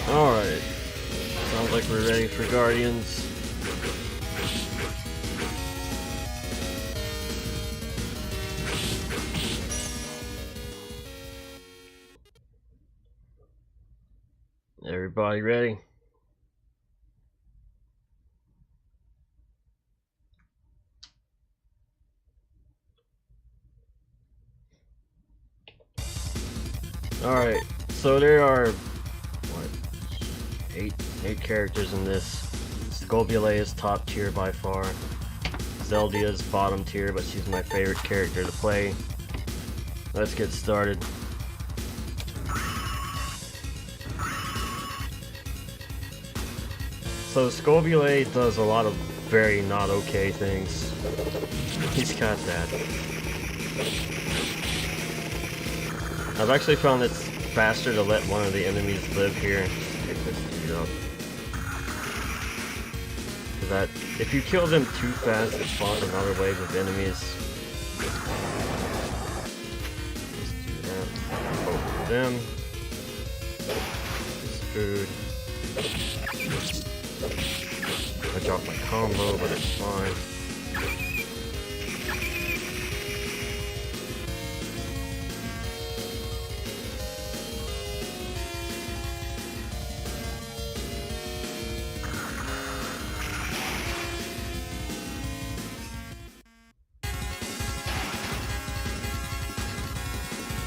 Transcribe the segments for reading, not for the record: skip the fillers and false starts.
Alright. Sounds like we're ready for Guardians. Everybody ready? Alright, so there are what, eight characters in this. Skuttie is top tier by far. Zelda is bottom tier, but she's my favorite character to play. Let's get started. So Skuttie does a lot of very not okay things. He's got that. I've actually found it's faster to let one of the enemies live here. Pick this dude up. Cause that, if you kill them too fast, it spawns another wave of enemies. Just do that. Both of them. This food. I dropped my combo, but it's fine.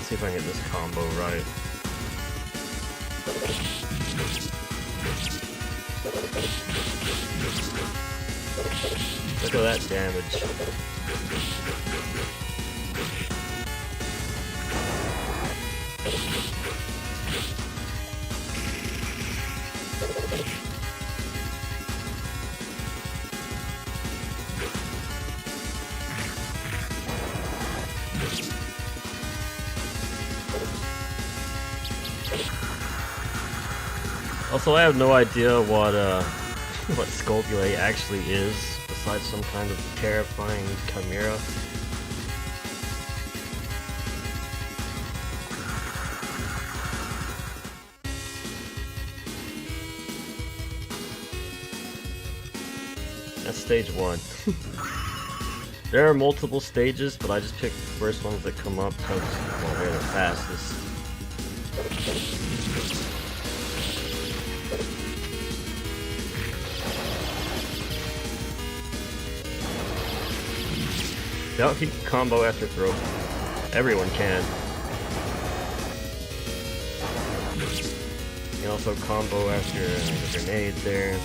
See if I can get this combo right. Look at that damage. Also, I have no idea what Skuttie actually is, besides some kind of terrifying chimera. That's stage 1. There are multiple stages, but I just picked the first ones that come up because, well, they're the fastest. Now he can combo after throw. Everyone can. You can also combo after the grenade there.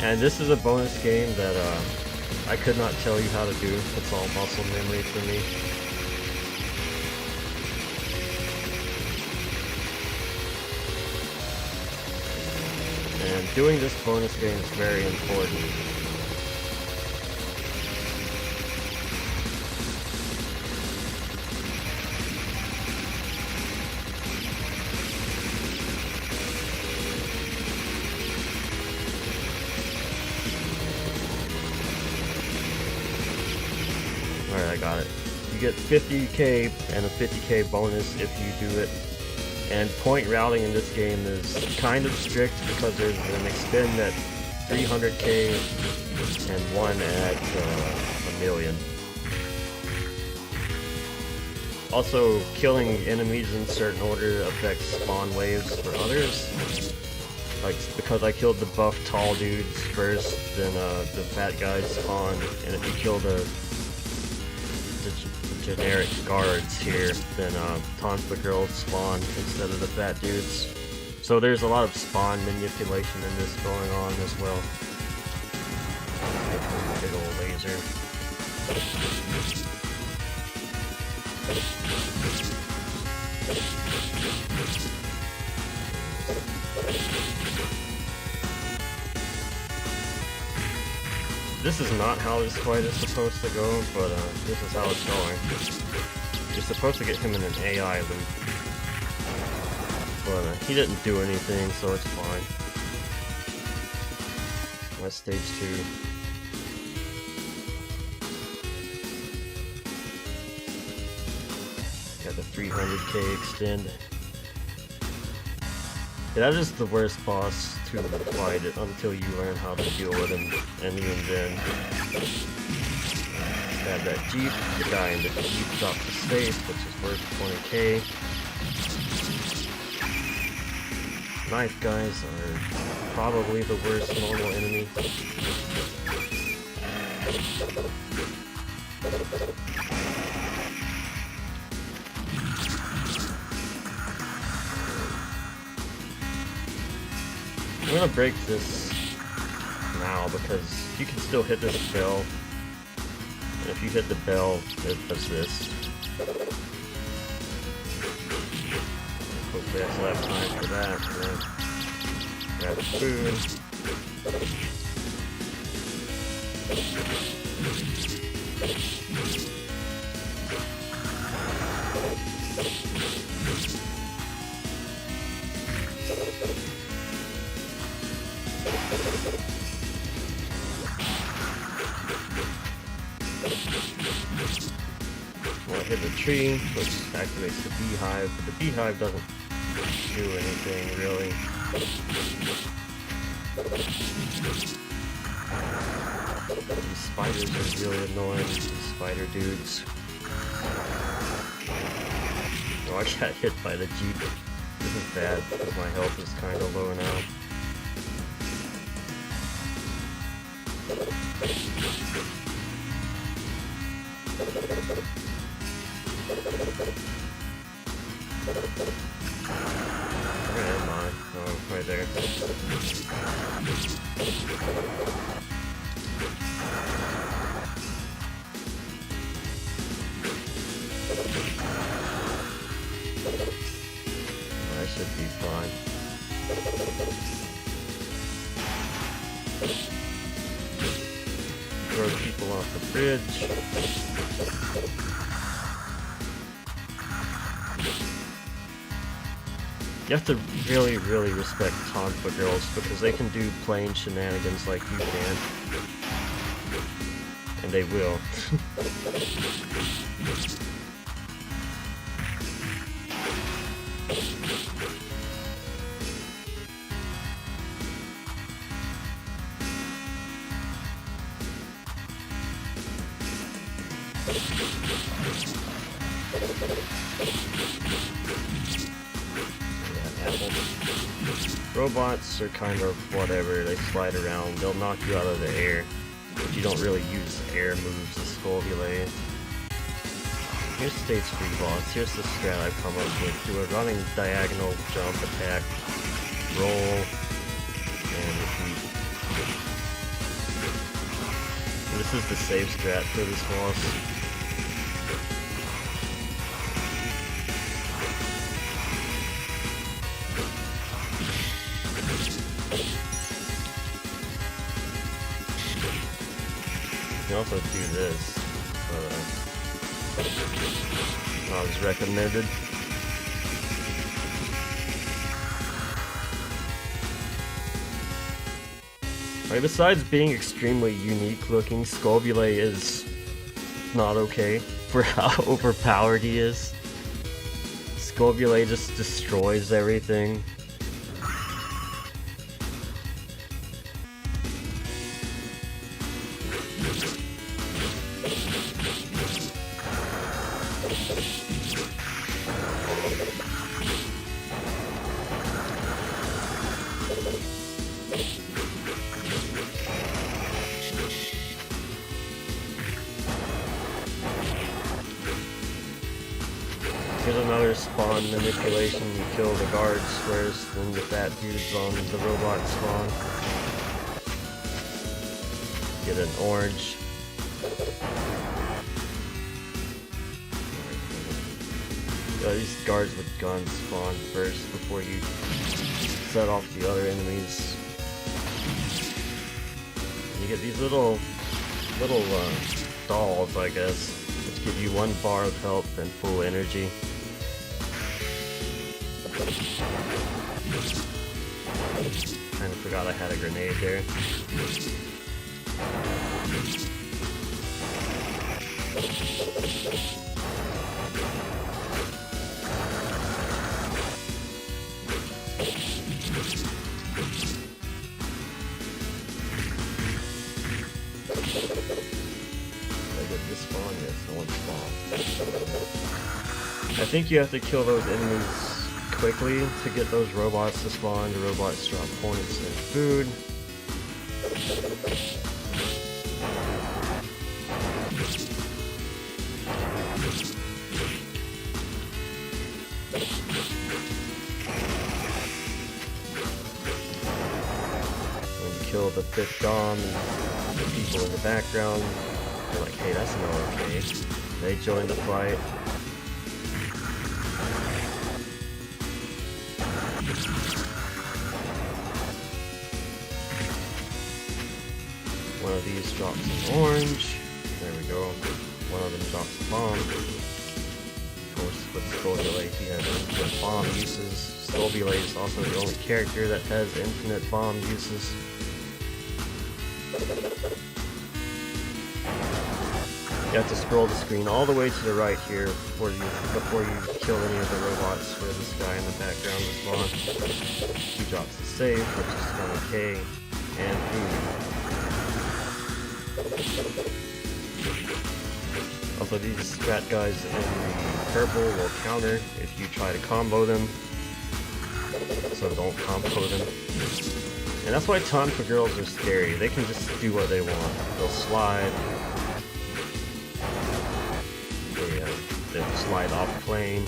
And this is a bonus game that I could not tell you how to do. It's all muscle memory for me. And doing this bonus game is very important. Alright, I got it. You get 50k and a 50k bonus if you do it. And point routing in this game is kind of strict because there's an extend at 300k and one at 1,000,000. Also, killing enemies in certain order affects spawn waves for others. Like, because I killed the buff tall dudes first, then the fat guys spawn, and if you kill the generic guards here, then Tonfa girls spawn instead of the fat dudes. So there's a lot of spawn manipulation in this going on as well. Big old laser. This is not how this fight is supposed to go, but this is how it's going. You're supposed to get him in an AI loop. But he didn't do anything, so it's fine. That's stage 2. Got the 300k extend. Yeah, that is the worst boss to fight until you learn how to deal with him, and even then. Stab that Jeep, the guy in the Jeep dropped his face, which is worth 20k. Knife guys are probably the worst normal enemy. I'm gonna break this now because you can still hit this bell. And if you hit the bell, it does this. Hopefully I still have time for that. Grab the food. Well, I hit the tree, which activates the beehive, but the beehive doesn't do anything really. These spiders are really annoying, these spider dudes. Oh, I got hit by the Jeep. This is bad because my health is kind of low now. Where am I? Oh, right there. I should be fine. Throw people off the bridge. You have to really, really respect Tonfa girls because they can do plain shenanigans like you can. And they will. Robots are kind of whatever, they slide around, they'll knock you out of the air, but you don't really use air moves as Skuttie. Here's stage 3 boss, here's the strat I've come up with. Do a running diagonal jump attack, roll, and repeat. And this is the save strat for this boss. You can also do this, but not as recommended. Right, besides being extremely unique looking, Skuttie is not okay for how overpowered he is. Skuttie just destroys everything. Here's another spawn manipulation. You kill the guards first, then the fat dudes on the robot spawn. Get an orange. These guards with guns spawn first before you set off the other enemies. And you get these little dolls, I guess, which give you 1 bar of health and full energy. Kinda forgot I had a grenade there. I think you have to kill those enemies quickly to get those robots to spawn. The robots drop points and food. When you kill the 5th Dom and the people in the background, they're like, hey, that's no okay. They join the fight. One of these drops an orange. There we go. One of them drops a bomb. Of course, with Skuttie, he has infinite bomb uses. Skuttie is also the only character that has infinite bomb uses. You have to scroll the screen all the way to the right here before you kill any of the robots for this guy in the background to spawn. He drops a save, which is 20k, and food. Also, these fat guys in the purple will counter if you try to combo them, so don't combo them. And that's why Time for Girls are scary. They can just do what they want. They'll slide. They'll slide off plane.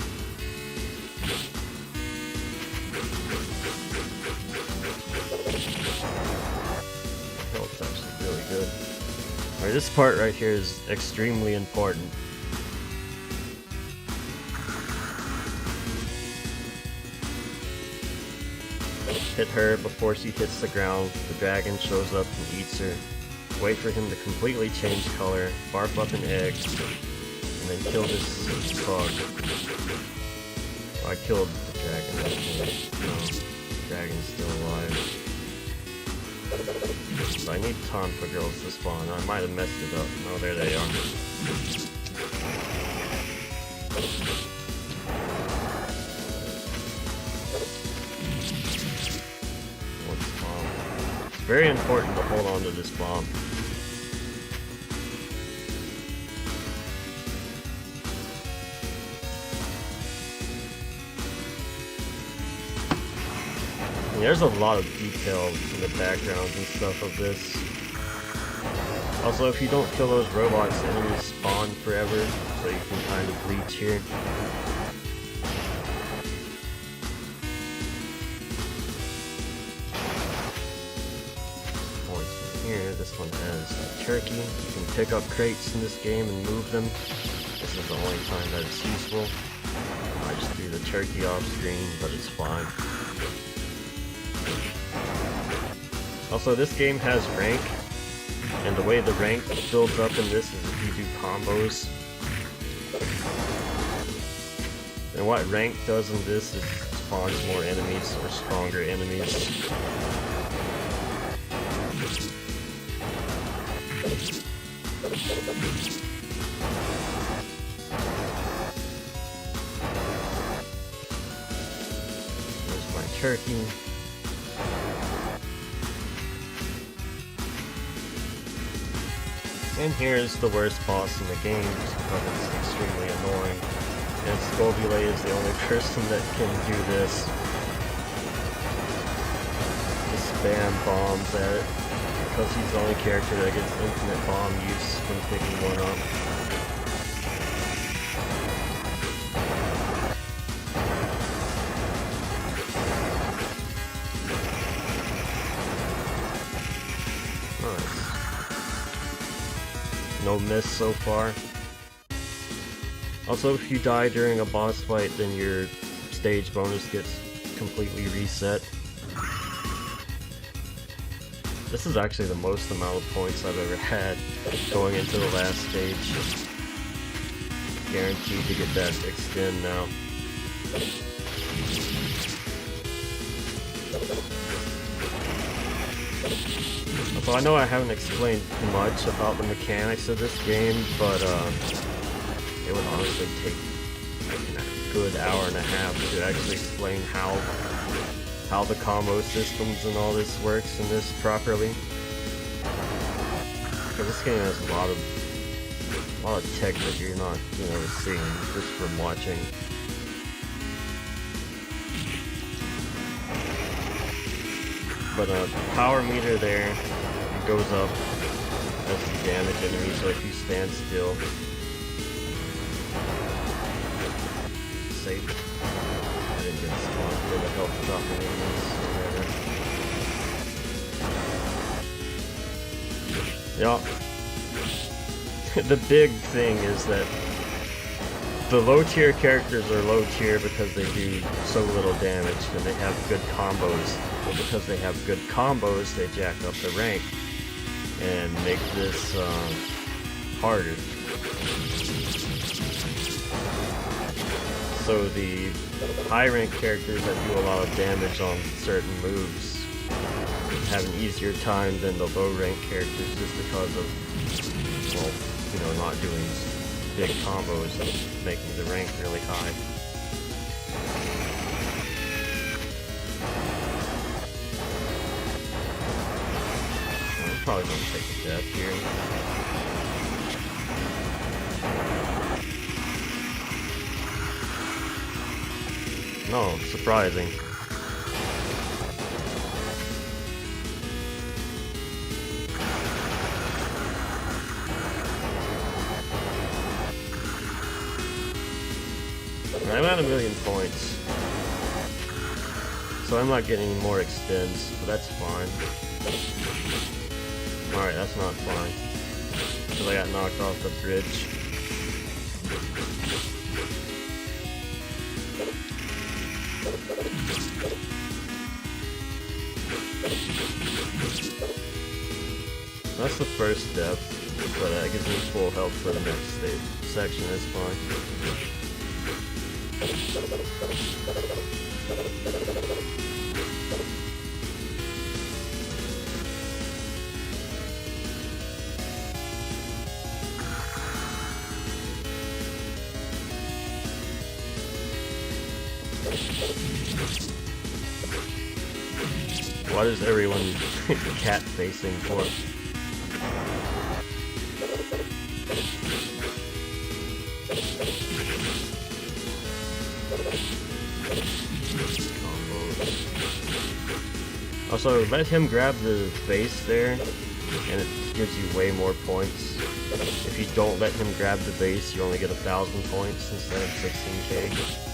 Health's actually really good. Alright, this part right here is extremely important. Hit her before she hits the ground. The dragon shows up and eats her. Wait for him to completely change color, barf up an egg, and then kill this bug. I killed the dragon. No, the dragon's still alive. So I need time for girls to spawn. I might have messed it up. Oh, there they are. What's bomb? It's very important to hold on to this bomb. There's a lot of detail in the backgrounds and stuff of this. Also, if you don't kill those robots, enemies spawn forever, so you can kind of bleach here. Points in here. This one has a turkey. You can pick up crates in this game and move them. This is the only time that it's useful. I just threw the turkey off screen, but it's fine. Also, this game has rank, and the way the rank builds up in this is if you do combos. And what rank does in this is spawns more enemies or stronger enemies. There's my turkey. And here's the worst boss in the game, just because it's extremely annoying. And Skuttie is the only person that can do this. Just spam bombs at it, because he's the only character that gets infinite bomb use when picking one up. Nice. No miss so far. Also, if you die during a boss fight, then your stage bonus gets completely reset. This is actually the most amount of points I've ever had going into the last stage. Guaranteed to get that extend now. So I know I haven't explained much about the mechanics of this game, but it would honestly take like a good hour and a half to actually explain how the combo systems and all this works in this properly. Because this game has a lot of tech that you're not, seeing just from watching. But the power meter there goes up as you damage enemies, so if you stand still. Safe. I didn't get spawned for the health dropping enemies. Yeah. The big thing is that the low tier characters are low tier because they do so little damage and they have good combos. But because they have good combos, they jack up the rank and make this harder. So the high rank characters that do a lot of damage on certain moves have an easier time than the low rank characters just because of, well, not doing big combos and making the rank really high. I'm probably going to take a death here. No, surprising. I'm at 1,000,000 points, so I'm not getting any more extends, but that's fine. Alright, that's not fine, because I got knocked off the bridge. That's the first step, but that gives me full health for the next section, that's fine. What is everyone cat facing for? Also, let him grab the base there, and it gives you way more points. If you don't let him grab the base, you only get 1,000 points instead of 16k.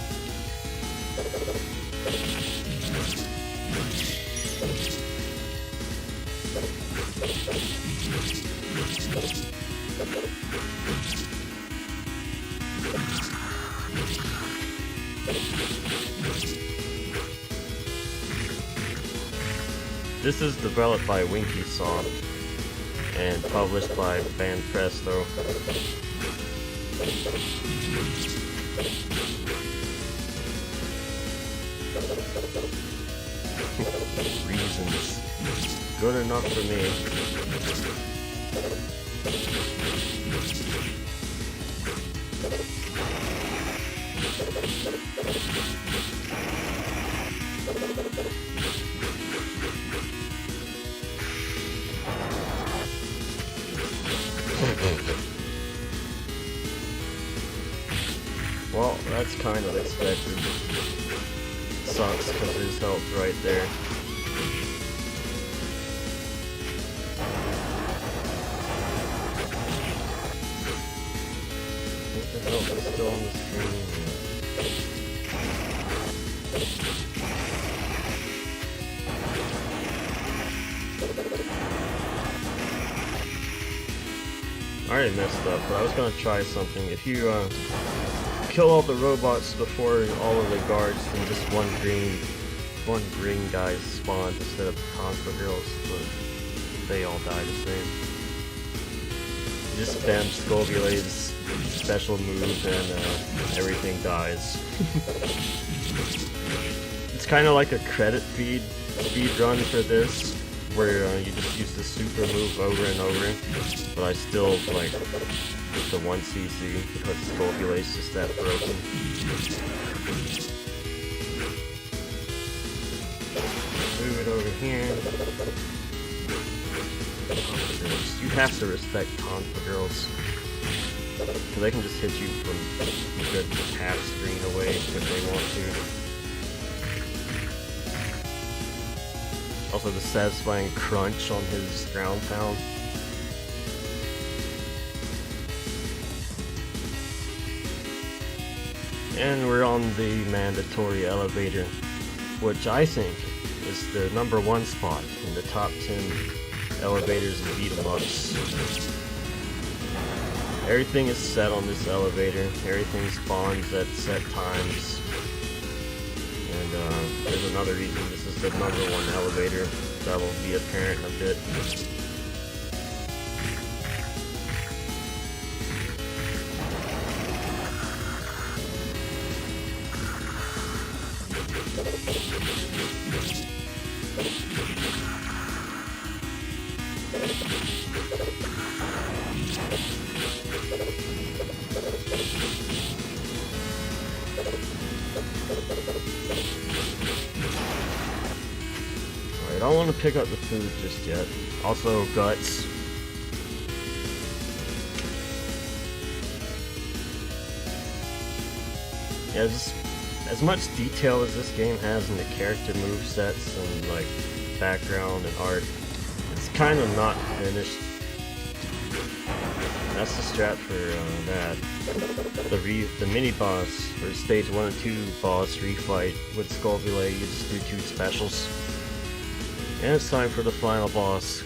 This is developed by Winkysoft and published by Banpresto. Reasons. Good enough for me. Well, that's kind of expected. Sucks because his health right there. I think the health is still on the screen. I already messed up, but I was gonna try something. If you kill all the robots before all of the guards, then just one green guy spawns instead of Conquer Girls, but they all die the same. You just spam Skullbilade's special move and everything dies. It's kind of like a credit speed run for this, where you just use the super move over and over, but I still like the 1 CC because Skullbilade's just that broken. Move it over here. You have to respect Conquer Girls. So they can just hit you from a good half screen away if they want to. Also the satisfying crunch on his ground pound. And we're on the mandatory elevator, which I think is the #1 spot in the top 10 elevators and beat-em-ups. Everything is set on this elevator, everything spawns at set times, and there's another reason this is the #1 elevator that will be apparent in a bit. I don't want to pick up the food just yet. Also, guts. Yeah, just as much detail as this game has in the character movesets and like background and art, it's kind of not finished. That's the strat for that. The mini boss for stage 1 and 2 boss refight with Skullbilade, you just do 2 specials. And it's time for the final boss.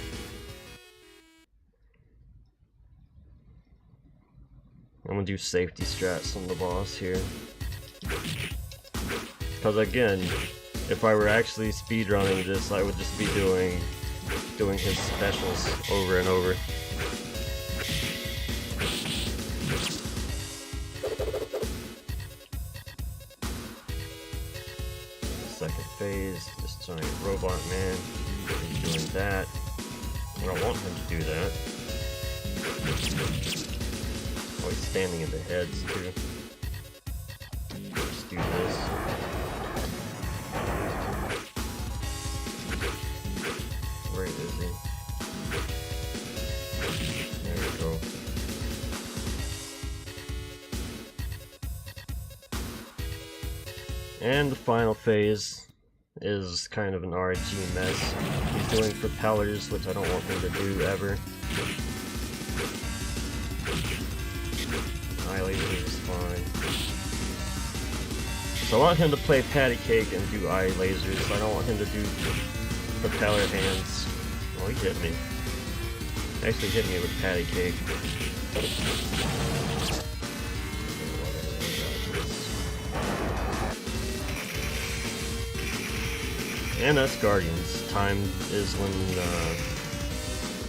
I'm gonna do safety strats on the boss here. Because again, if I were actually speedrunning this, I would just be doing his specials over and over. Second phase, this giant robot man. He's doing that. I don't want him to do that. Oh, he's standing in the heads too. Let's do this. Where is he? There we go. And the final phase is kind of an RNG mess. He's doing propellers, which I don't want him to do ever. Eye laser is fine. So I want him to play patty cake and do eye lasers. I don't want him to do propeller hands. Oh, he hit me. Actually hit me with patty cake. And that's Guardians. Time is when,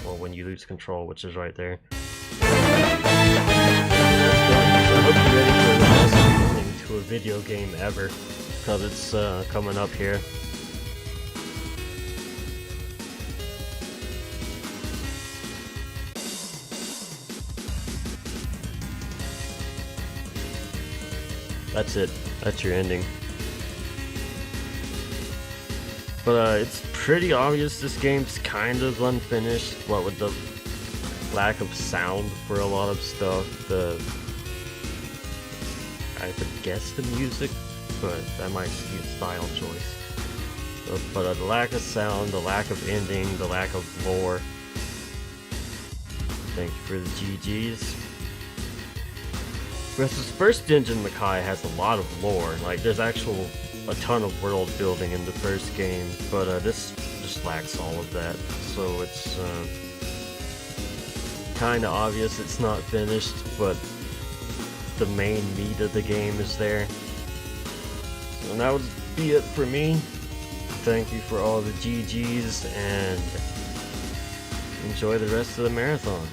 well, when you lose control, which is right there. I hope you're ready for the best ending to a video game ever, because it's coming up here. That's it. That's your ending. But it's pretty obvious this game's kind of unfinished, what with the lack of sound for a lot of stuff. I would guess the music, but that might be a style choice. But the lack of sound, the lack of ending, the lack of lore. Thank you for the GGs. Whereas this first Dungeon Makai has a lot of lore, like there's a ton of world building in the first game, but this just lacks all of that, so it's kinda obvious it's not finished, but the main meat of the game is there. So that would be it for me. Thank you for all the GGs, and enjoy the rest of the marathon.